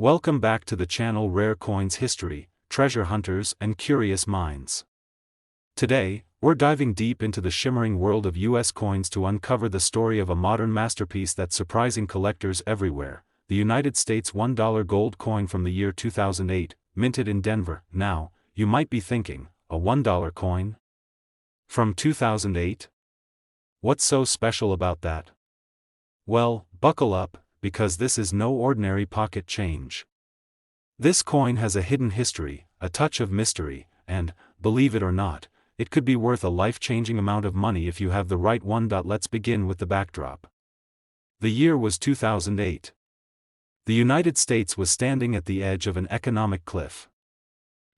Welcome back to the channel Rare Coins History, Treasure Hunters and Curious Minds. Today, we're diving deep into the shimmering world of US coins to uncover the story of a modern masterpiece that's surprising collectors everywhere, the United States $1 gold coin from the year 2008, minted in Denver. Now, you might be thinking, a $1 coin? From 2008? What's so special about that? Well, buckle up, because this is no ordinary pocket change. This coin has a hidden history, a touch of mystery, and, believe it or not, it could be worth a life-changing amount of money if you have the right one. Let's begin with the backdrop. The year was 2008. The United States was standing at the edge of an economic cliff.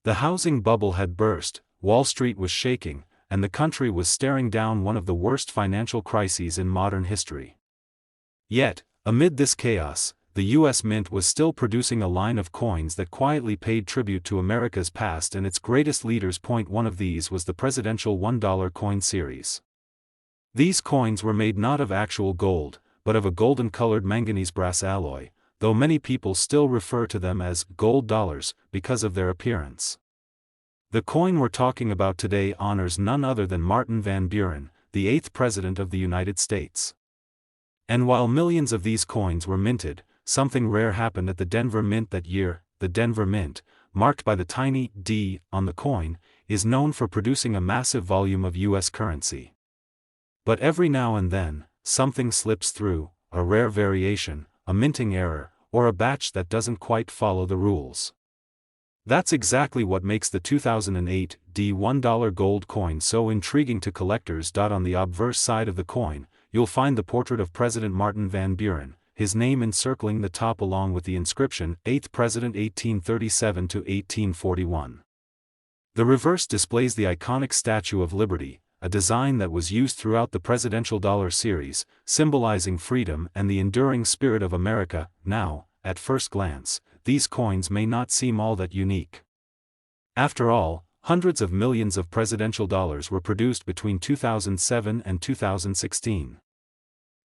The housing bubble had burst, Wall Street was shaking, and the country was staring down one of the worst financial crises in modern history. Yet, amid this chaos, the U.S. Mint was still producing a line of coins that quietly paid tribute to America's past and its greatest leaders. One of these was the presidential $1 coin series. These coins were made not of actual gold, but of a golden-colored manganese brass alloy, though many people still refer to them as gold dollars because of their appearance. The coin we're talking about today honors none other than Martin Van Buren, the 8th President of the United States. And while millions of these coins were minted, something rare happened at the Denver Mint that year. The Denver Mint, marked by the tiny D on the coin, is known for producing a massive volume of U.S. currency. But every now and then, something slips through, a rare variation, a minting error, or a batch that doesn't quite follow the rules. That's exactly what makes the 2008 D $1 gold coin so intriguing to collectors. On the obverse side of the coin, you'll find the portrait of President Martin Van Buren, his name encircling the top along with the inscription, 8th President 1837 to 1841. The reverse displays the iconic Statue of Liberty, a design that was used throughout the presidential dollar series, symbolizing freedom and the enduring spirit of America. Now, at first glance, these coins may not seem all that unique. After all, hundreds of millions of presidential dollars were produced between 2007 and 2016.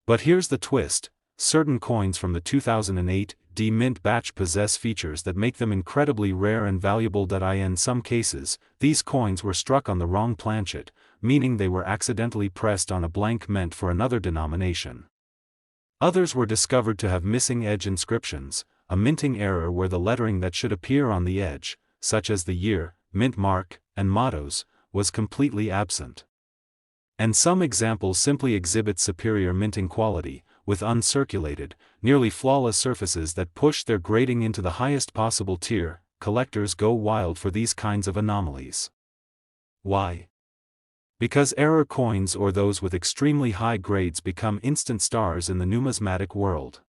But here's the twist: certain coins from the 2008 D Mint batch possess features that make them incredibly rare and valuable. In some cases, these coins were struck on the wrong planchet, meaning they were accidentally pressed on a blank meant for another denomination. Others were discovered to have missing edge inscriptions, a minting error where the lettering that should appear on the edge, such as the year, mint mark, and mottos, was completely absent. And some examples simply exhibit superior minting quality, with uncirculated, nearly flawless surfaces that push their grading into the highest possible tier. Collectors go wild for these kinds of anomalies. Why? Because error coins, or those with extremely high grades, become instant stars in the numismatic world.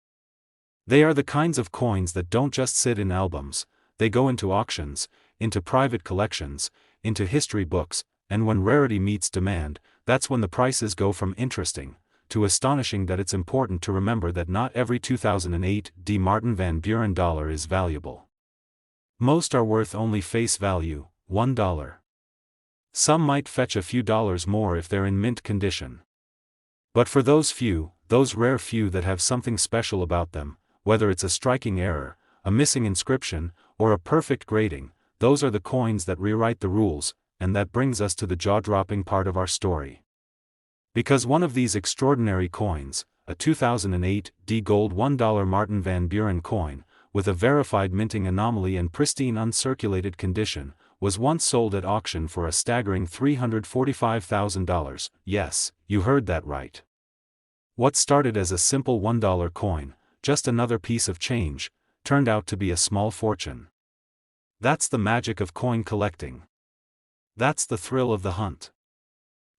They are the kinds of coins that don't just sit in albums, they go into auctions, into private collections, into history books, and when rarity meets demand, that's when the prices go from interesting to astonishing. It's important to remember that not every 2008 D Martin Van Buren dollar is valuable. Most are worth only face value, $1. Some might fetch a few dollars more if they're in mint condition. But for those few, those rare few that have something special about them, whether it's a striking error, a missing inscription, or a perfect grading, those are the coins that rewrite the rules. And that brings us to the jaw-dropping part of our story. Because one of these extraordinary coins, a 2008 D Gold $1 Martin Van Buren coin, with a verified minting anomaly and pristine uncirculated condition, was once sold at auction for a staggering $345,000. Yes, you heard that right. What started as a simple $1 coin, just another piece of change, turned out to be a small fortune. That's the magic of coin collecting. That's the thrill of the hunt.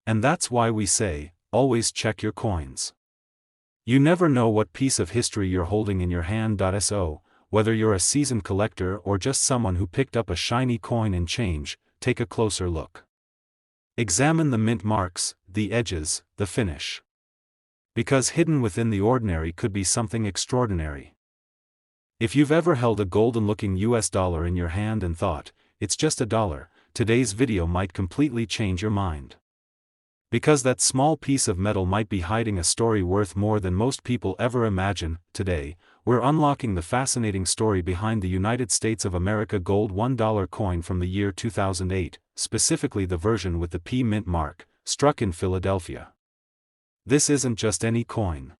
And that's why we say, always check your coins. You never know what piece of history you're holding in your hand. So, whether you're a seasoned collector or just someone who picked up a shiny coin and change, take a closer look. Examine the mint marks, the edges, the finish. Because hidden within the ordinary could be something extraordinary. If you've ever held a golden-looking US dollar in your hand and thought, it's just a dollar, today's video might completely change your mind. Because that small piece of metal might be hiding a story worth more than most people ever imagine. Today, we're unlocking the fascinating story behind the United States of America gold $1 coin from the year 2008, specifically the version with the P Mint mark, struck in Philadelphia. This isn't just any coin.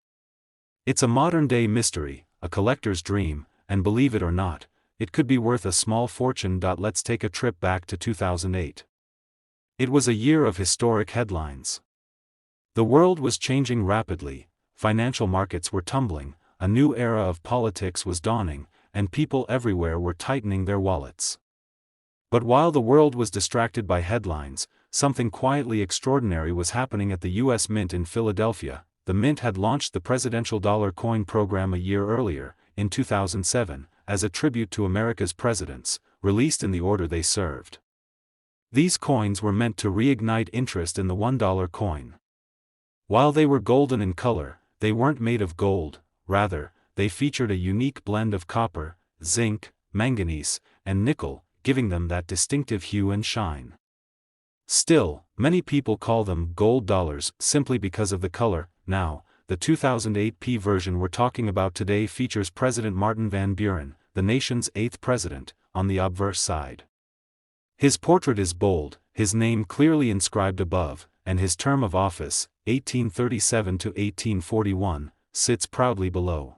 It's a modern-day mystery, a collector's dream, and believe it or not, it could be worth a small fortune. Let's take a trip back to 2008. It was a year of historic headlines. The world was changing rapidly, financial markets were tumbling, a new era of politics was dawning, and people everywhere were tightening their wallets. But while the world was distracted by headlines, something quietly extraordinary was happening at the U.S. Mint in Philadelphia. The Mint had launched the presidential dollar coin program a year earlier, in 2007, as a tribute to America's presidents, released in the order they served. These coins were meant to reignite interest in the $1 coin. While they were golden in color, they weren't made of gold, rather, they featured a unique blend of copper, zinc, manganese, and nickel, giving them that distinctive hue and shine. Still, many people call them gold dollars simply because of the color. Now, the 2008 P version we're talking about today features President Martin Van Buren, the nation's 8th president, on the obverse side. His portrait is bold, his name clearly inscribed above, and his term of office, 1837 to 1841, sits proudly below.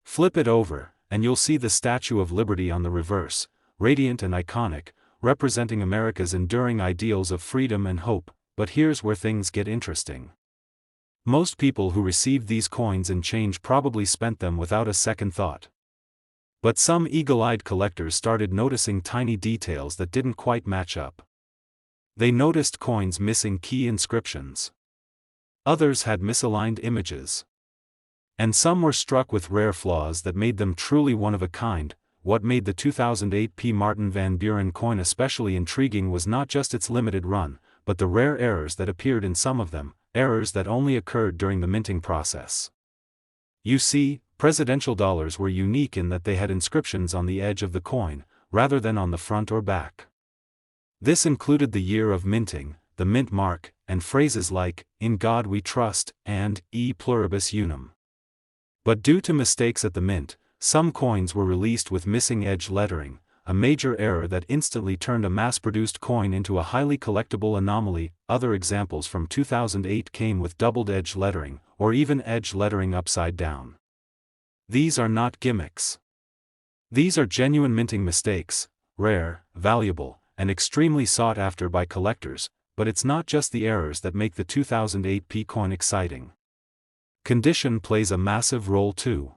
Flip it over, and you'll see the Statue of Liberty on the reverse, radiant and iconic, representing America's enduring ideals of freedom and hope. But here's where things get interesting. Most people who received these coins in change probably spent them without a second thought. But some eagle-eyed collectors started noticing tiny details that didn't quite match up. They noticed coins missing key inscriptions. Others had misaligned images. And some were struck with rare flaws that made them truly one of a kind. What made the 2008 P. Martin Van Buren coin especially intriguing was not just its limited run, but the rare errors that appeared in some of them, errors that only occurred during the minting process. You see, presidential dollars were unique in that they had inscriptions on the edge of the coin, rather than on the front or back. This included the year of minting, the mint mark, and phrases like, "In God we trust," and "E pluribus unum." But due to mistakes at the mint, some coins were released with missing edge lettering, a major error that instantly turned a mass-produced coin into a highly collectible anomaly. Other examples from 2008 came with doubled edge lettering, or even edge lettering upside down. These are not gimmicks. These are genuine minting mistakes, rare, valuable, and extremely sought after by collectors. But it's not just the errors that make the 2008 P coin exciting. Condition plays a massive role too.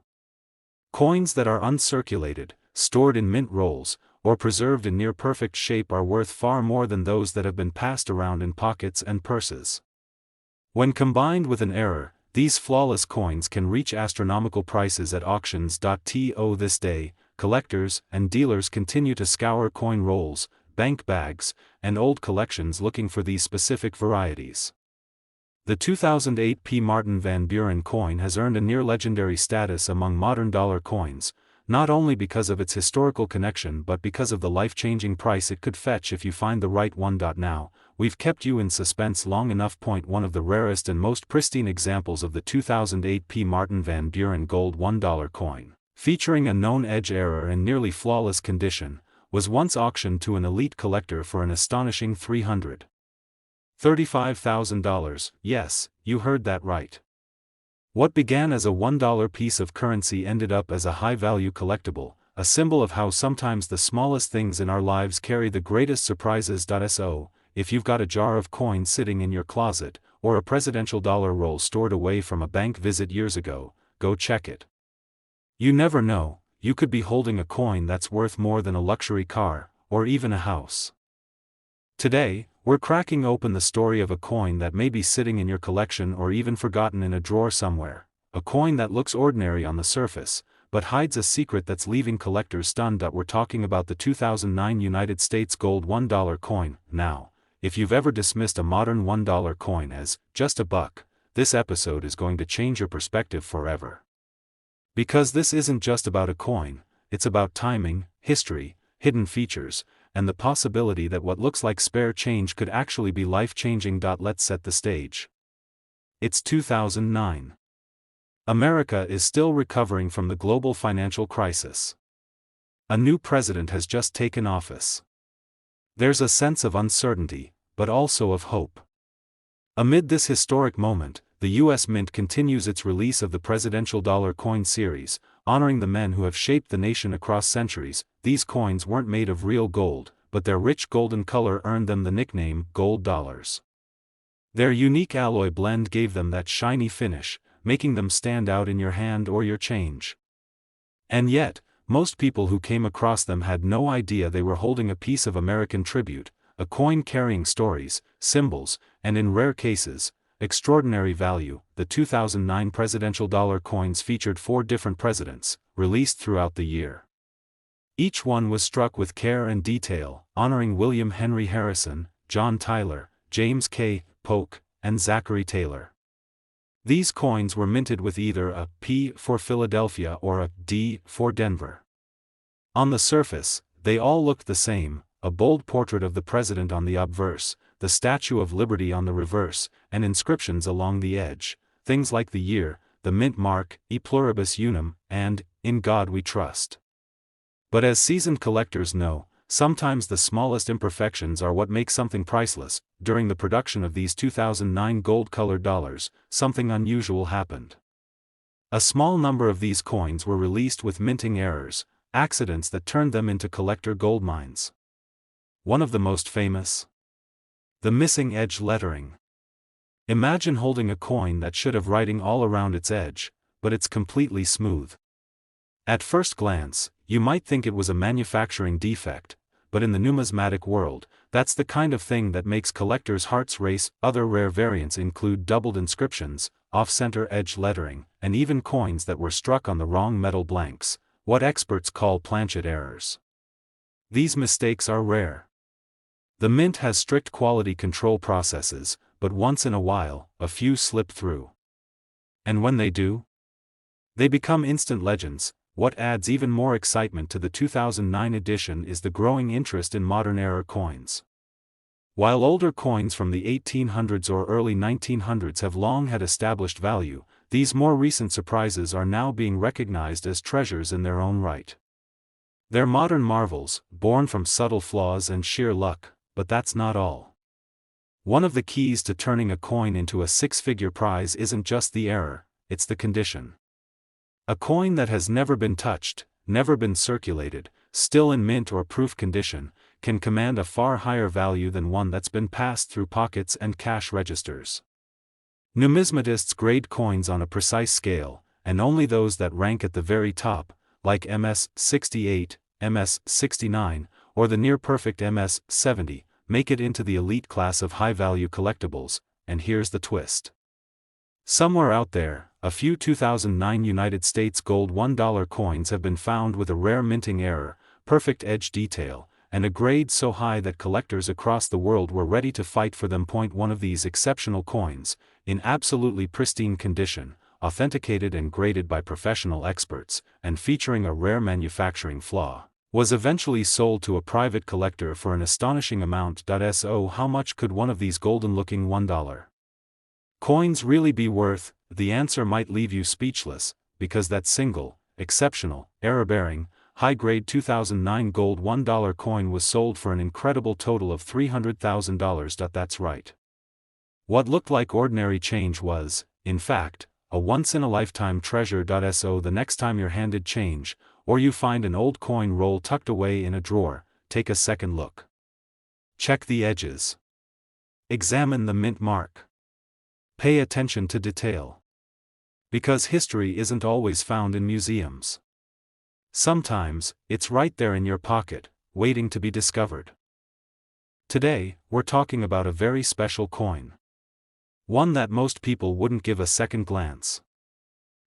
Coins that are uncirculated, stored in mint rolls, or preserved in near-perfect shape are worth far more than those that have been passed around in pockets and purses. When combined with an error, these flawless coins can reach astronomical prices at auctions. To this day, collectors and dealers continue to scour coin rolls, bank bags, and old collections looking for these specific varieties. The 2008 P. Martin Van Buren coin has earned a near-legendary status among modern dollar coins, not only because of its historical connection but because of the life-changing price it could fetch if you find the right one. Now, we've kept you in suspense long enough. One of the rarest and most pristine examples of the 2008 P. Martin Van Buren gold $1 coin, featuring a known edge error and nearly flawless condition, was once auctioned to an elite collector for an astonishing $335,000. Yes, you heard that right. What began as a $1 piece of currency ended up as a high-value collectible, a symbol of how sometimes the smallest things in our lives carry the greatest surprises. So, if you've got a jar of coins sitting in your closet, or a presidential dollar roll stored away from a bank visit years ago, go check it. You never know, you could be holding a coin that's worth more than a luxury car, or even a house. Today, we're cracking open the story of a coin that may be sitting in your collection or even forgotten in a drawer somewhere, a coin that looks ordinary on the surface, but hides a secret that's leaving collectors stunned. We're talking about the 2009 United States gold $1 coin. Now, if you've ever dismissed a modern $1 coin as just a buck, this episode is going to change your perspective forever. Because this isn't just about a coin, it's about timing, history, hidden features, and the possibility that what looks like spare change could actually be life-changing. Let's set the stage. It's 2009. America is still recovering from the global financial crisis. A new president has just taken office. There's a sense of uncertainty, but also of hope. Amid this historic moment, the U.S. Mint continues its release of the presidential dollar coin series, honoring the men who have shaped the nation across centuries. These coins weren't made of real gold, but their rich golden color earned them the nickname gold dollars. Their unique alloy blend gave them that shiny finish, making them stand out in your hand or your change. And yet, most people who came across them had no idea they were holding a piece of American tribute, a coin carrying stories, symbols, and in rare cases, extraordinary value. The 2009 presidential dollar coins featured 4 different presidents, released throughout the year. Each one was struck with care and detail, honoring William Henry Harrison, John Tyler, James K. Polk, and Zachary Taylor. These coins were minted with either a P for Philadelphia or a D for Denver. On the surface, they all looked the same, a bold portrait of the president on the obverse, the Statue of Liberty on the reverse, and inscriptions along the edge, things like the year, the mint mark, E pluribus unum, and In God We Trust. But as seasoned collectors know, sometimes the smallest imperfections are what make something priceless. During the production of these 2009 gold-colored dollars, something unusual happened. A small number of these coins were released with minting errors, accidents that turned them into collector gold mines. One of the most famous? The missing edge lettering. Imagine holding a coin that should have writing all around its edge, but it's completely smooth. At first glance, you might think it was a manufacturing defect, but in the numismatic world, that's the kind of thing that makes collectors' hearts race. Other rare variants include doubled inscriptions, off-center edge lettering, and even coins that were struck on the wrong metal blanks, what experts call planchet errors. These mistakes are rare. The Mint has strict quality control processes, but once in a while, a few slip through. And when they do, they become instant legends. What adds even more excitement to the 2009 edition is the growing interest in modern-era coins. While older coins from the 1800s or early 1900s have long had established value, these more recent surprises are now being recognized as treasures in their own right. They're modern marvels, born from subtle flaws and sheer luck, but that's not all. One of the keys to turning a coin into a 6-figure prize isn't just the error, it's the condition. A coin that has never been touched, never been circulated, still in mint or proof condition, can command a far higher value than one that's been passed through pockets and cash registers. Numismatists grade coins on a precise scale, and only those that rank at the very top, like MS 68, MS 69, or the near-perfect MS 70, make it into the elite class of high-value collectibles. And here's the twist. Somewhere out there, a few 2009 United States gold $1 coins have been found with a rare minting error, perfect edge detail, and a grade so high that collectors across the world were ready to fight for them. One of these exceptional coins, in absolutely pristine condition, authenticated and graded by professional experts, and featuring a rare manufacturing flaw, was eventually sold to a private collector for an astonishing amount. So how much could one of these golden-looking $1 coins really be worth? The answer might leave you speechless, because that single, exceptional, error-bearing, high-grade 2009 gold $1 coin was sold for an incredible total of $300,000. That's right. What looked like ordinary change was, in fact, a once-in-a-lifetime treasure. So the next time you're handed change, or you find an old coin roll tucked away in a drawer, take a second look. Check the edges. Examine the mint mark. Pay attention to detail. Because history isn't always found in museums. Sometimes, it's right there in your pocket, waiting to be discovered. Today, we're talking about a very special coin. One that most people wouldn't give a second glance.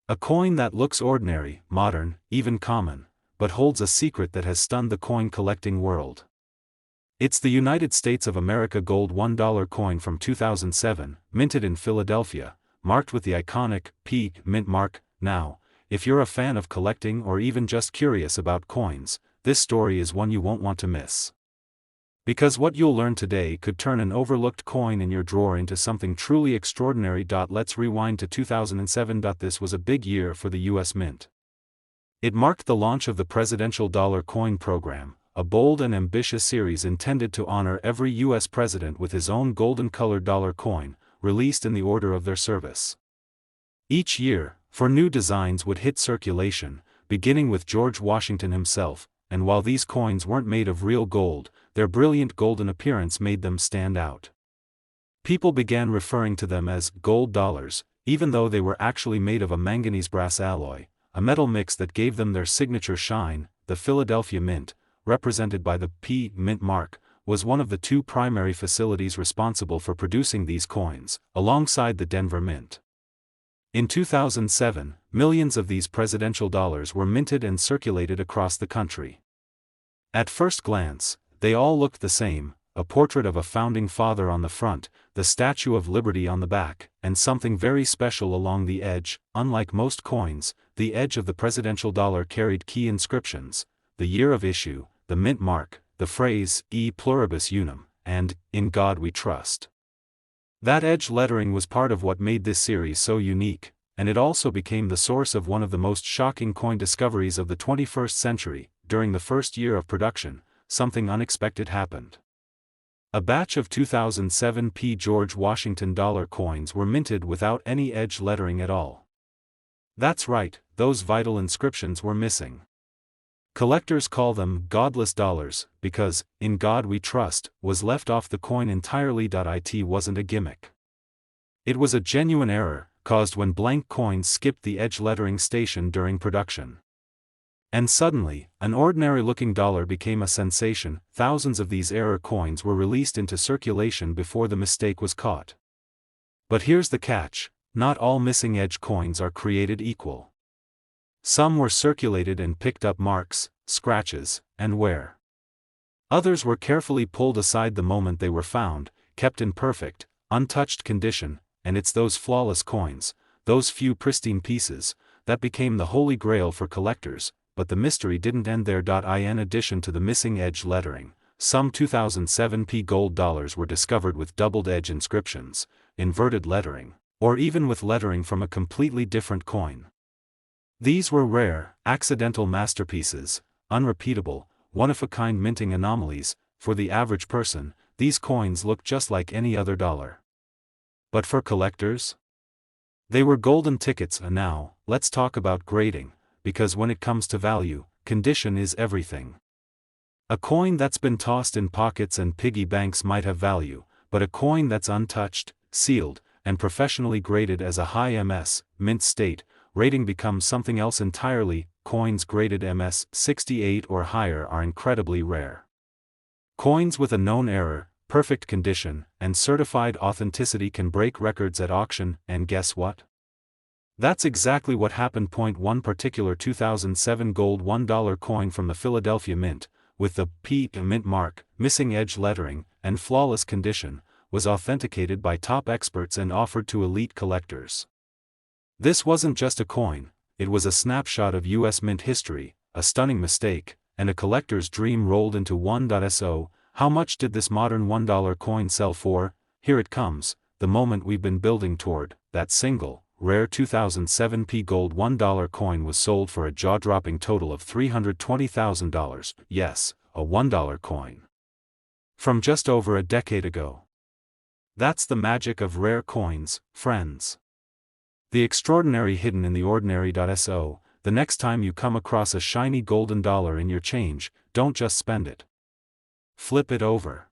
A coin that looks ordinary, modern, even common, but holds a secret that has stunned the coin collecting world. It's the United States of America gold $1 coin from 2007, minted in Philadelphia, marked with the iconic P mint mark. Now, if you're a fan of collecting or even just curious about coins, this story is one you won't want to miss. Because what you'll learn today could turn an overlooked coin in your drawer into something truly extraordinary. Let's rewind to 2007. This was a big year for the US Mint. It marked the launch of the Presidential Dollar Coin Program, a bold and ambitious series intended to honor every US president with his own golden-colored dollar coin, released in the order of their service. Each year, 4 new designs would hit circulation, beginning with George Washington himself, and while these coins weren't made of real gold, their brilliant golden appearance made them stand out. People began referring to them as gold dollars, even though they were actually made of a manganese brass alloy, a metal mix that gave them their signature shine. The Philadelphia Mint, represented by the P Mint mark, was one of the 2 primary facilities responsible for producing these coins, alongside the Denver Mint. In 2007, millions of these presidential dollars were minted and circulated across the country. At first glance, they all looked the same: a portrait of a founding father on the front, the Statue of Liberty on the back, and something very special along the edge. Unlike most coins, the edge of the presidential dollar carried key inscriptions: the year of issue, the mint mark, the phrase "E pluribus unum," and "In God we trust." That edge lettering was part of what made this series so unique, and it also became the source of one of the most shocking coin discoveries of the 21st century. During the first year of production, something unexpected happened. A batch of 2007 P. George Washington dollar coins were minted without any edge lettering at all. That's right, those vital inscriptions were missing. Collectors call them godless dollars, because "In God we trust" was left off the coin entirely. It wasn't a gimmick. It was a genuine error, caused when blank coins skipped the edge lettering station during production. And suddenly, an ordinary-looking dollar became a sensation. Thousands of these error coins were released into circulation before the mistake was caught. But here's the catch: not all missing edge coins are created equal. Some were circulated and picked up marks, scratches, and wear. Others were carefully pulled aside the moment they were found, kept in perfect, untouched condition, and it's those flawless coins, those few pristine pieces, that became the holy grail for collectors. But the mystery didn't end there. In addition to the missing edge lettering, some 2007 P gold dollars were discovered with doubled edge inscriptions, inverted lettering, or even with lettering from a completely different coin. These were rare, accidental masterpieces, unrepeatable, one-of-a-kind minting anomalies. For the average person, these coins looked just like any other dollar. But for collectors, they were golden tickets. And now, let's talk about grading, because when it comes to value, condition is everything. A coin that's been tossed in pockets and piggy banks might have value, but a coin that's untouched, sealed, and professionally graded as a high MS, mint state, rating becomes something else entirely. Coins graded MS 68 or higher are incredibly rare. Coins with a known error, perfect condition, and certified authenticity can break records at auction, and guess what? That's exactly what happened. One particular 2007 gold $1 coin from the Philadelphia Mint, with the P Mint mark, missing edge lettering, and flawless condition, was authenticated by top experts and offered to elite collectors. This wasn't just a coin, it was a snapshot of US Mint history, a stunning mistake, and a collector's dream rolled into one. So, how much did this modern $1 coin sell for? Here it comes, the moment we've been building toward. That single, rare 2007 P gold $1 coin was sold for a jaw-dropping total of $320,000. Yes, a $1 coin. From just over a decade ago. That's the magic of rare coins, friends. The extraordinary hidden in the ordinary. So, the next time you come across a shiny golden dollar in your change, don't just spend it. Flip it over.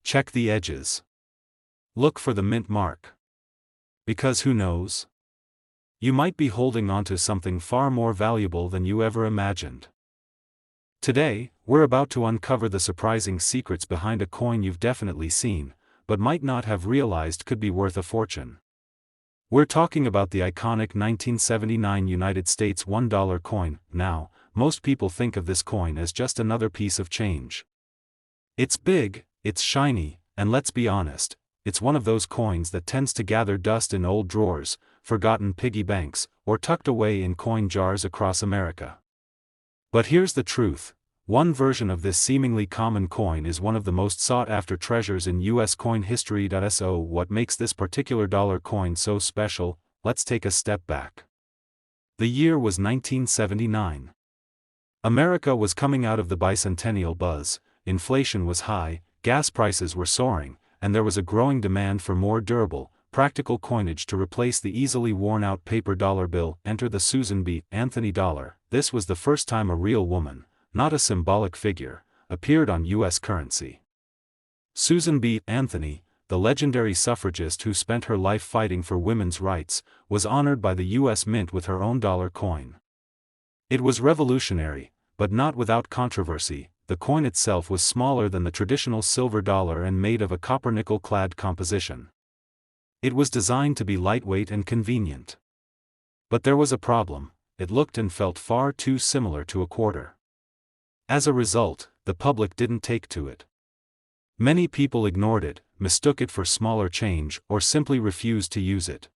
Check the edges. Look for the mint mark. Because who knows? You might be holding onto something far more valuable than you ever imagined. Today, we're about to uncover the surprising secrets behind a coin you've definitely seen, but might not have realized could be worth a fortune. We're talking about the iconic 1979 United States $1 coin. Now, most people think of this coin as just another piece of change. It's big, it's shiny, and let's be honest, it's one of those coins that tends to gather dust in old drawers, forgotten piggy banks, or tucked away in coin jars across America. But here's the truth: One version of this seemingly common coin is one of the most sought-after treasures in U.S. coin history. So what makes this particular dollar coin so special? Let's take a step back. The year was 1979. America was coming out of the bicentennial buzz, inflation was high, gas prices were soaring, and there was a growing demand for more durable, practical coinage to replace the easily worn-out paper dollar bill. Enter the Susan B. Anthony dollar. This was the first time a real woman, not a symbolic figure, appeared on U.S. currency. Susan B. Anthony, the legendary suffragist who spent her life fighting for women's rights, was honored by the U.S. Mint with her own dollar coin. It was revolutionary, but not without controversy. The coin itself was smaller than the traditional silver dollar and made of a copper-nickel-clad composition. It was designed to be lightweight and convenient. But there was a problem: it looked and felt far too similar to a quarter. As a result, the public didn't take to it. Many people ignored it, mistook it for smaller change, or simply refused to use it.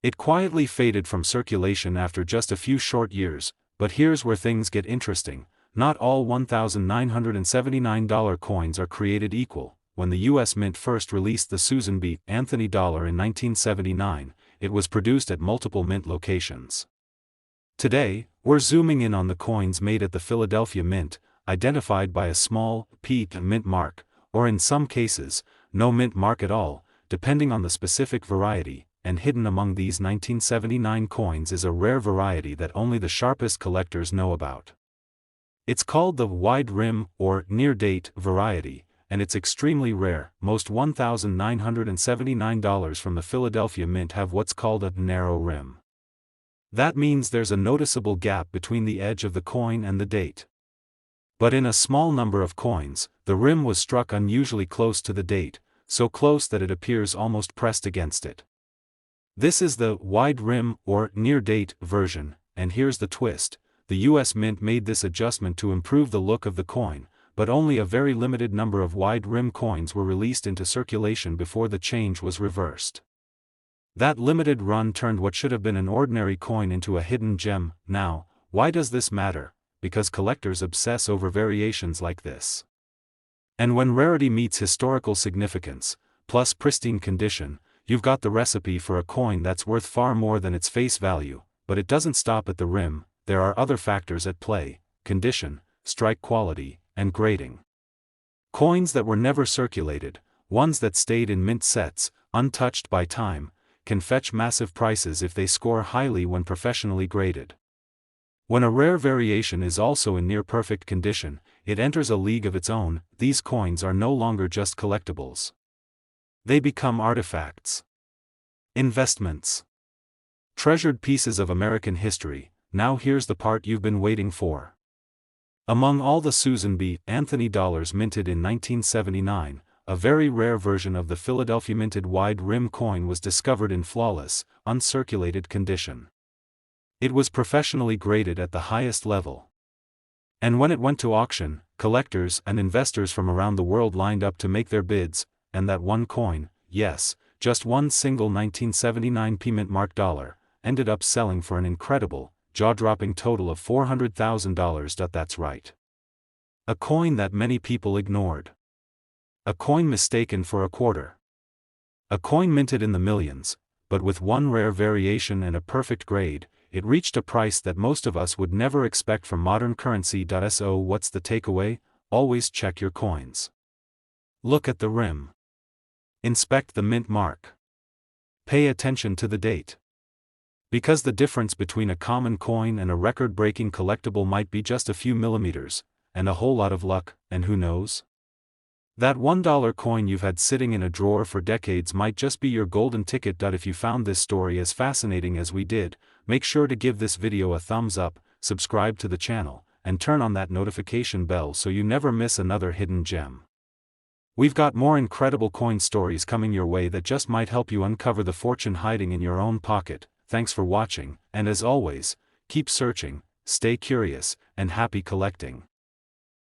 It quietly faded from circulation after just a few short years, but here's where things get interesting. Not all $1,979 coins are created equal. When the U.S. Mint first released the Susan B. Anthony dollar in 1979, it was produced at multiple mint locations. Today, we're zooming in on the coins made at the Philadelphia Mint, identified by a small P mint mark, or in some cases, no mint mark at all, depending on the specific variety, and hidden among these 1979 coins is a rare variety that only the sharpest collectors know about. It's called the wide rim or near date variety, and it's extremely rare. Most $1,979 from the Philadelphia Mint have what's called a narrow rim. That means there's a noticeable gap between the edge of the coin and the date. But in a small number of coins, the rim was struck unusually close to the date, so close that it appears almost pressed against it. This is the wide rim or near date version, and here's the twist: the U.S. Mint made this adjustment to improve the look of the coin, but only a very limited number of wide rim coins were released into circulation before the change was reversed. That limited run turned what should have been an ordinary coin into a hidden gem. Now, why does this matter? Because collectors obsess over variations like this. And when rarity meets historical significance, plus pristine condition, you've got the recipe for a coin that's worth far more than its face value. But it doesn't stop at the rim. There are other factors at play: condition, strike quality, and grading. Coins that were never circulated, ones that stayed in mint sets, untouched by time, can fetch massive prices if they score highly when professionally graded. When a rare variation is also in near-perfect condition, it enters a league of its own. These coins are no longer just collectibles. They become artifacts. Investments. Treasured pieces of American history. Now here's the part you've been waiting for. Among all the Susan B. Anthony dollars minted in 1979, a very rare version of the Philadelphia minted wide rim coin was discovered in flawless, uncirculated condition. It was professionally graded at the highest level. And when it went to auction, collectors and investors from around the world lined up to make their bids, and that one coin, yes, just one single 1979 P-mint mark dollar, ended up selling for an incredible, jaw-dropping total of $400,000. That's right. A coin that many people ignored. A coin mistaken for a quarter. A coin minted in the millions, but with one rare variation and a perfect grade, it reached a price that most of us would never expect from modern currency. So what's the takeaway? Always check your coins. Look at the rim. Inspect the mint mark. Pay attention to the date. Because the difference between a common coin and a record-breaking collectible might be just a few millimeters, and a whole lot of luck, and who knows? That $1 coin you've had sitting in a drawer for decades might just be your golden ticket. If you found this story as fascinating as we did, make sure to give this video a thumbs up, subscribe to the channel, and turn on that notification bell so you never miss another hidden gem. We've got more incredible coin stories coming your way that just might help you uncover the fortune hiding in your own pocket. Thanks for watching, and as always, keep searching, stay curious, and happy collecting.